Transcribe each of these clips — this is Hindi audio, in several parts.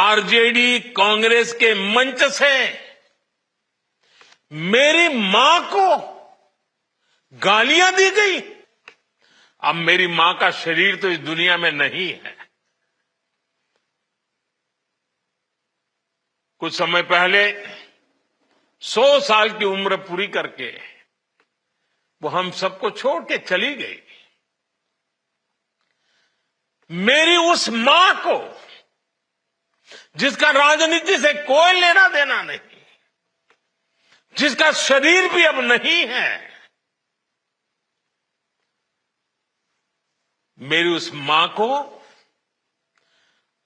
आरजेडी कांग्रेस के मंच से मेरी मां को गालियां दी गई। अब मेरी मां का शरीर तो इस दुनिया में नहीं है। कुछ समय पहले 100 साल की उम्र पूरी करके वो हम सबको छोड़ के चली गई। मेरी उस मां को, जिसका राजनीति से कोई लेना देना नहीं, जिसका शरीर भी अब नहीं है, मेरी उस मां को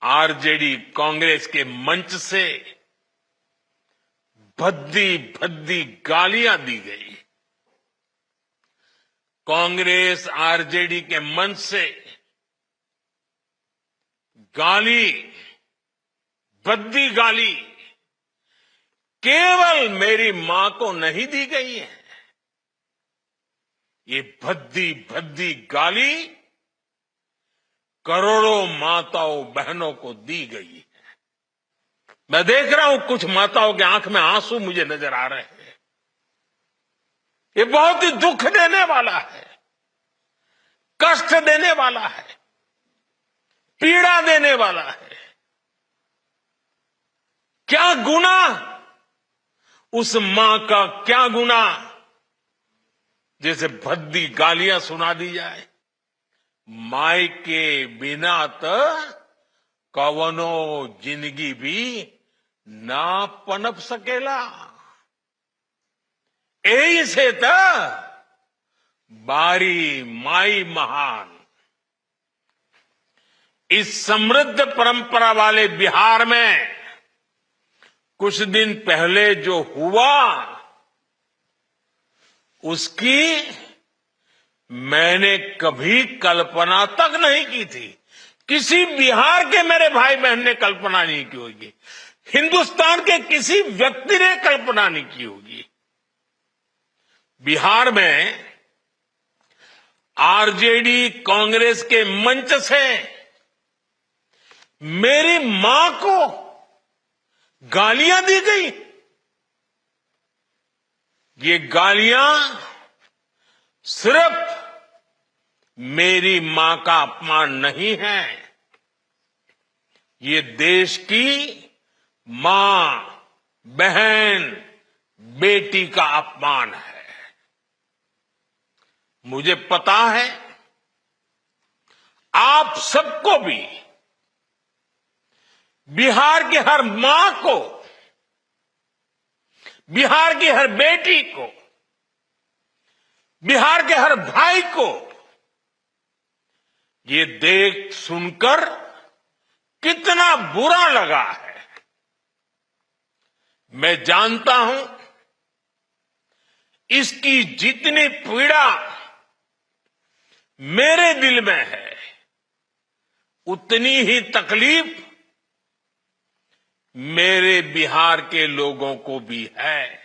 आरजेडी कांग्रेस के मंच से भद्दी भद्दी गालियां दी गई। कांग्रेस आरजेडी के मंच से गाली, भद्दी गाली केवल मेरी मां को नहीं दी गई है। ये भद्दी भद्दी गाली करोड़ों माताओं बहनों को दी गई है। मैं देख रहा हूं कुछ माताओं के आंख में आंसू मुझे नजर आ रहे हैं। ये बहुत ही दुख देने वाला है, कष्ट देने वाला है, पीड़ा देने वाला है। क्या गुनाह उस मां का, क्या गुनाह जैसे भद्दी गालियां सुना दी जाए। माई के बिना तो कवनो जिंदगी भी ना पनप सकेला। यही से तो बारी माई महान। इस समृद्ध परंपरा वाले बिहार में कुछ दिन पहले जो हुआ, उसकी मैंने कभी कल्पना तक नहीं की थी। किसी बिहार के मेरे भाई बहन ने कल्पना नहीं की होगी, हिंदुस्तान के किसी व्यक्ति ने कल्पना नहीं की होगी। बिहार में आरजेडी कांग्रेस के मंच से मेरी मां को गालियां दी गई। ये गालियां सिर्फ मेरी मां का अपमान नहीं है, ये देश की मां, बहन, बेटी का अपमान है। मुझे पता है आप सबको भी, बिहार की हर मां को, बिहार की हर बेटी को, बिहार के हर भाई को ये देख सुनकर कितना बुरा लगा है। मैं जानता हूं इसकी जितनी पीड़ा मेरे दिल में है, उतनी ही तकलीफ मेरे बिहार के लोगों को भी है।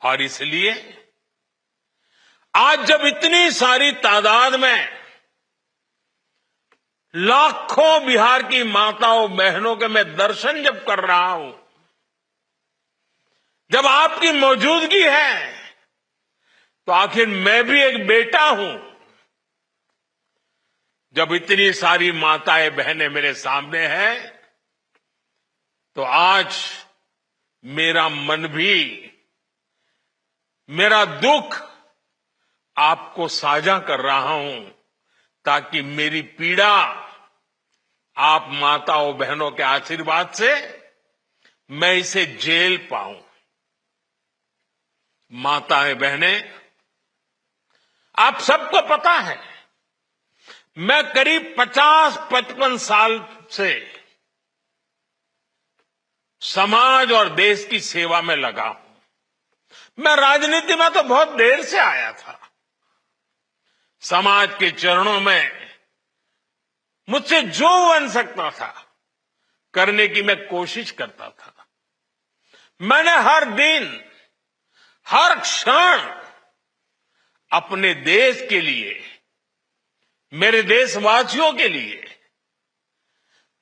और इसलिए आज जब इतनी सारी तादाद में लाखों बिहार की माताओं बहनों के मैं दर्शन जब कर रहा हूं, जब आपकी मौजूदगी है, तो आखिर मैं भी एक बेटा हूं। जब इतनी सारी माताएं बहनें मेरे सामने हैं, तो आज मेरा मन भी, मेरा दुख आपको साझा कर रहा हूं, ताकि मेरी पीड़ा आप माताओं बहनों के आशीर्वाद से मैं इसे झेल पाऊं। माताएं बहनें, आप सबको पता है मैं करीब 50-55 साल से समाज और देश की सेवा में लगा हूं। मैं राजनीति में तो बहुत देर से आया था। समाज के चरणों में मुझसे जो बन सकता था करने की मैं कोशिश करता था। मैंने हर दिन, हर क्षण अपने देश के लिए, मेरे देशवासियों के लिए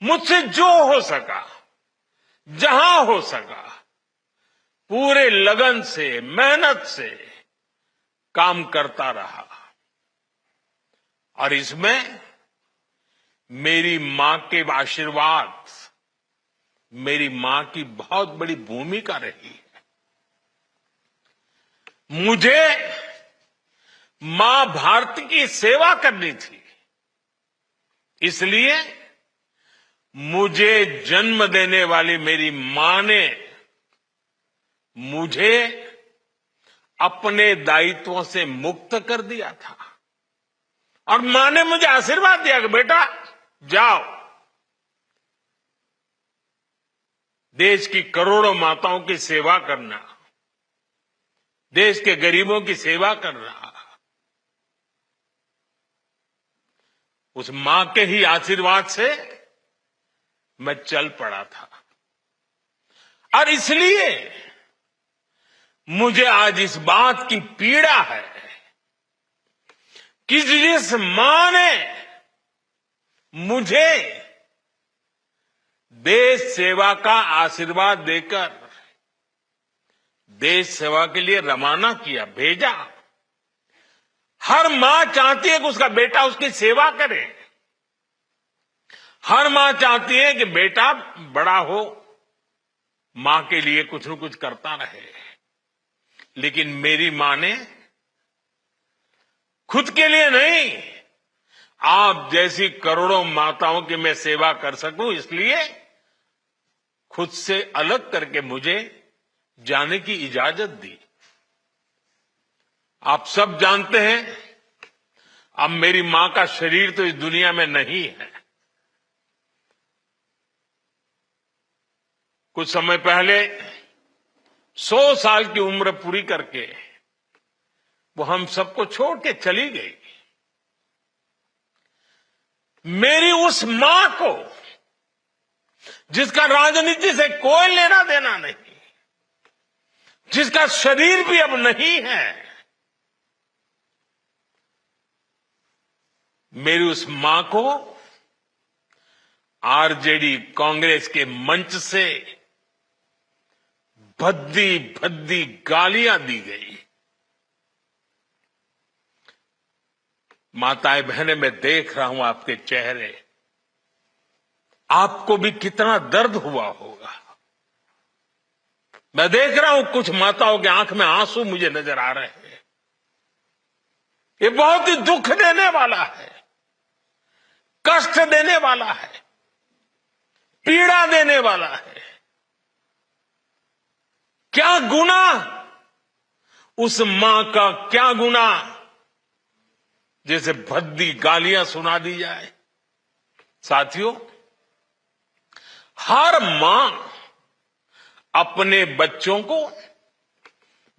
मुझसे जो हो सका, जहां हो सका, पूरे लगन से, मेहनत से काम करता रहा। और इसमें मेरी मां के आशीर्वाद, मेरी मां की बहुत बड़ी भूमिका रही है। मुझे मां भारती की सेवा करनी थी, इसलिए मुझे जन्म देने वाली मेरी मां ने मुझे अपने दायित्वों से मुक्त कर दिया था। और मां ने मुझे आशीर्वाद दिया कि बेटा जाओ, देश की करोड़ों माताओं की सेवा करना, देश के गरीबों की सेवा करना। उस मां के ही आशीर्वाद से मैं चल पड़ा था। और इसलिए मुझे आज इस बात की पीड़ा है कि जिस मां ने मुझे देश सेवा का आशीर्वाद देकर देश सेवा के लिए रवाना किया, भेजा, हर मां चाहती है कि उसका बेटा उसकी सेवा करे। हर मां चाहती है कि बेटा बड़ा हो, मां के लिए कुछ न कुछ करता रहे। लेकिन मेरी मां ने खुद के लिए नहीं, आप जैसी करोड़ों माताओं की मैं सेवा कर सकूं, इसलिए खुद से अलग करके मुझे जाने की इजाजत दी। आप सब जानते हैं, अब मेरी मां का शरीर तो इस दुनिया में नहीं है। कुछ समय पहले 100 साल की उम्र पूरी करके वो हम सबको छोड़ के चली गई। मेरी उस मां को, जिसका राजनीति से कोई लेना देना नहीं, जिसका शरीर भी अब नहीं है, मेरी उस मां को आरजेडी कांग्रेस के मंच से भद्दी भद्दी गालियां दी गई। माताएं बहनें, मैं देख रहा हूं आपके चेहरे, आपको भी कितना दर्द हुआ होगा। मैं देख रहा हूं कुछ माताओं की आंख में आंसू मुझे नजर आ रहे हैं। ये बहुत ही दुख देने वाला है, कष्ट देने वाला है, पीड़ा देने वाला है। क्या गुनाह, उस मां का क्या गुनाह जैसे भद्दी गालियां सुना दी जाए। साथियों, हर मां अपने बच्चों को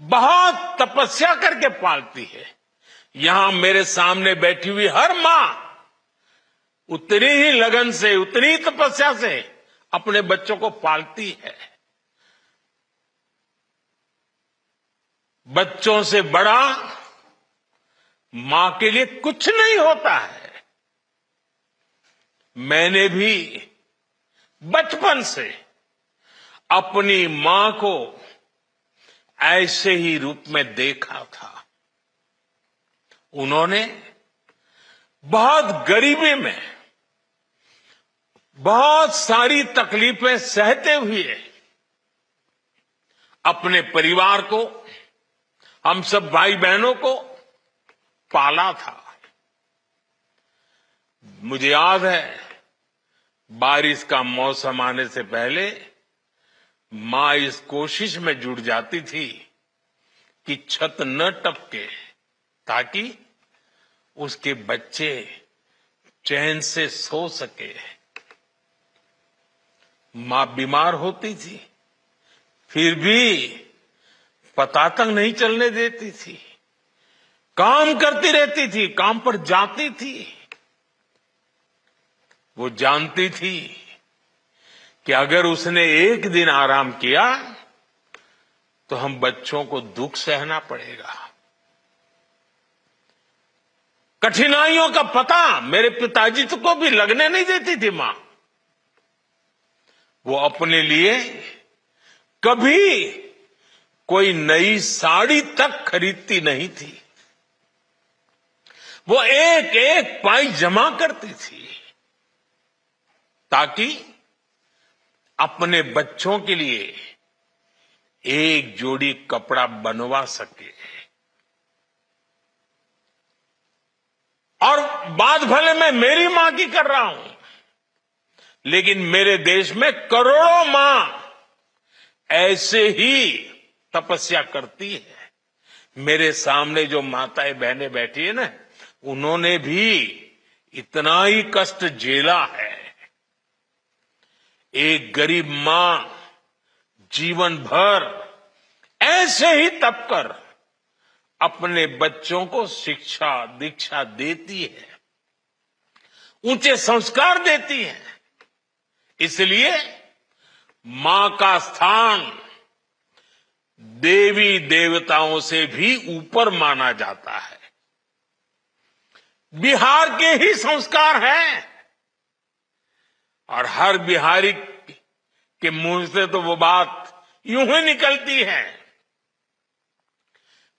बहुत तपस्या करके पालती है। यहां मेरे सामने बैठी हुई हर मां उतनी ही लगन से, उतनी ही तपस्या से अपने बच्चों को पालती है। बच्चों से बड़ा मां के लिए कुछ नहीं होता है। मैंने भी बचपन से अपनी मां को ऐसे ही रूप में देखा था। उन्होंने बहुत गरीबी में बहुत सारी तकलीफें सहते हुए अपने परिवार को, हम सब भाई बहनों को पाला था। मुझे याद है, बारिश का मौसम आने से पहले मां इस कोशिश में जुट जाती थी कि छत न टपके, ताकि उसके बच्चे चैन से सो सके। मां बीमार होती थी, फिर भी पता तक नहीं चलने देती थी, काम करती रहती थी, काम पर जाती थी। वो जानती थी कि अगर उसने एक दिन आराम किया तो हम बच्चों को दुख सहना पड़ेगा। कठिनाइयों का पता मेरे पिताजी को भी लगने नहीं देती थी मां। वो अपने लिए कभी कोई नई साड़ी तक खरीदती नहीं थी। वो एक एक पाई जमा करती थी ताकि अपने बच्चों के लिए एक जोड़ी कपड़ा बनवा सके। और बात भले मैं मेरी मां की कर रहा हूं, लेकिन मेरे देश में करोड़ों मां ऐसे ही तपस्या करती है। मेरे सामने जो माताएं बहनें बैठी है ना, उन्होंने भी इतना ही कष्ट झेला है। एक गरीब मां जीवन भर ऐसे ही तप कर अपने बच्चों को शिक्षा दीक्षा देती है, ऊंचे संस्कार देती है। इसलिए मां का स्थान देवी देवताओं से भी ऊपर माना जाता है। बिहार के ही संस्कार हैं और हर बिहारी के मुंह से तो वो बात यूं ही निकलती है,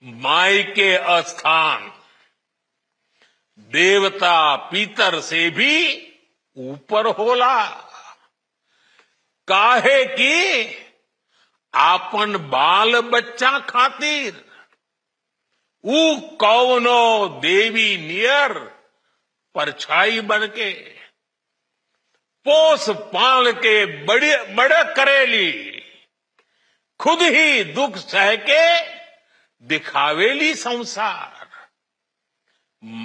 माई के अस्थान देवता पितर से भी ऊपर होला। काहे की आपन बाल बच्चा खातिर ऊ कौनो देवी नियर परछाई बनके पोस पाल के बड़े करेली, खुद ही दुख सह के दिखावेली संसार।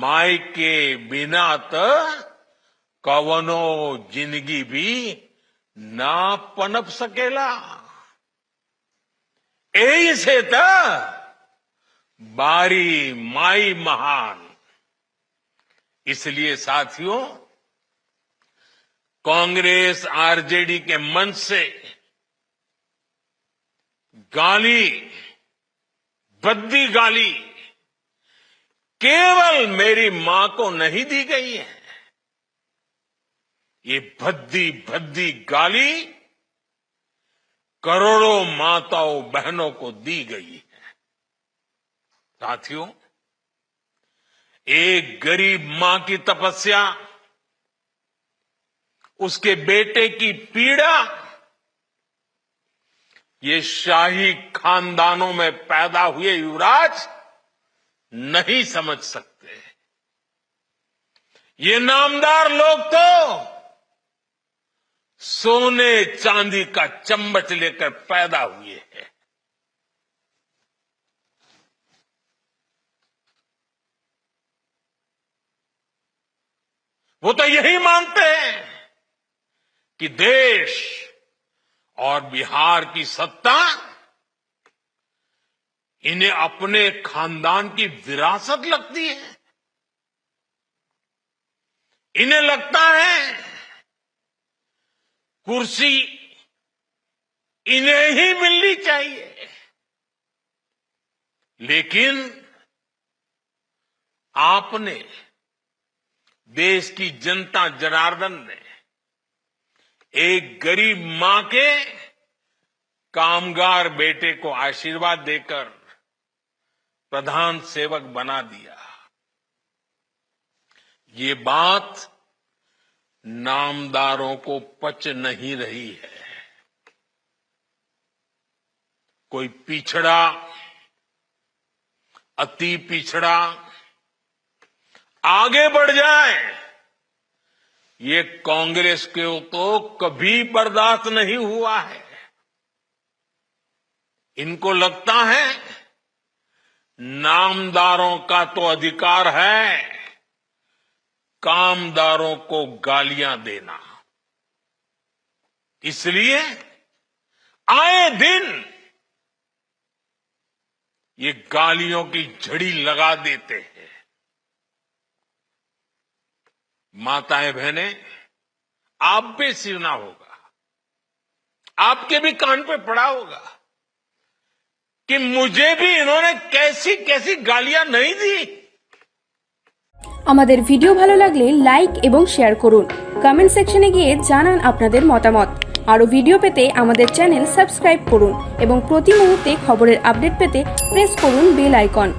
माई के बिना तो कवनो जिंदगी भी ना पनप सकेला। यही से तो बारी माई महान। इसलिए साथियों, कांग्रेस आरजेडी के मंच से गाली, भद्दी गाली केवल मेरी मां को नहीं दी गई है। ये भद्दी भद्दी गाली करोड़ों माताओं बहनों को दी गई है। साथियों, एक गरीब मां की तपस्या, उसके बेटे की पीड़ा, ये शाही खानदानों में पैदा हुए युवराज नहीं समझ सकते। ये नामदार लोग तो सोने चांदी का चम्मच लेकर पैदा हुए हैं। वो तो यही मानते हैं कि देश और बिहार की सत्ता इन्हें अपने खानदान की विरासत लगती है। इन्हें लगता है कुर्सी इन्हें ही मिलनी चाहिए। लेकिन आपने, देश की जनता जनार्दन ने एक गरीब मां के कामगार बेटे को आशीर्वाद देकर प्रधान सेवक बना दिया। ये बात नामदारों को पच नहीं रही है। कोई पिछड़ा, अति पिछड़ा आगे बढ़ जाए, ये कांग्रेस को तो कभी बर्दाश्त नहीं हुआ है। इनको लगता है नामदारों का तो अधिकार है कामदारों को गालियां देना। इसलिए आए दिन ये गालियों की झड़ी लगा देते हैं। माताएं बहनें, आप भी सुना होगा, आपके भी कान पे पड़ा होगा कि मुझे भी इन्होंने कैसी कैसी गालियां नहीं दी। আমাদের ভিডিও ভালো লাগলে লাইক এবং শেয়ার করুন। কমেন্ট সেকশনে গিয়ে জানান আপনাদের মতামত। আরও ভিডিও পেতে আমাদের চ্যানেল সাবস্ক্রাইব করুন এবং প্রতি মুহূর্তে খবরের আপডেট পেতে প্রেস করুন বেল আইকন।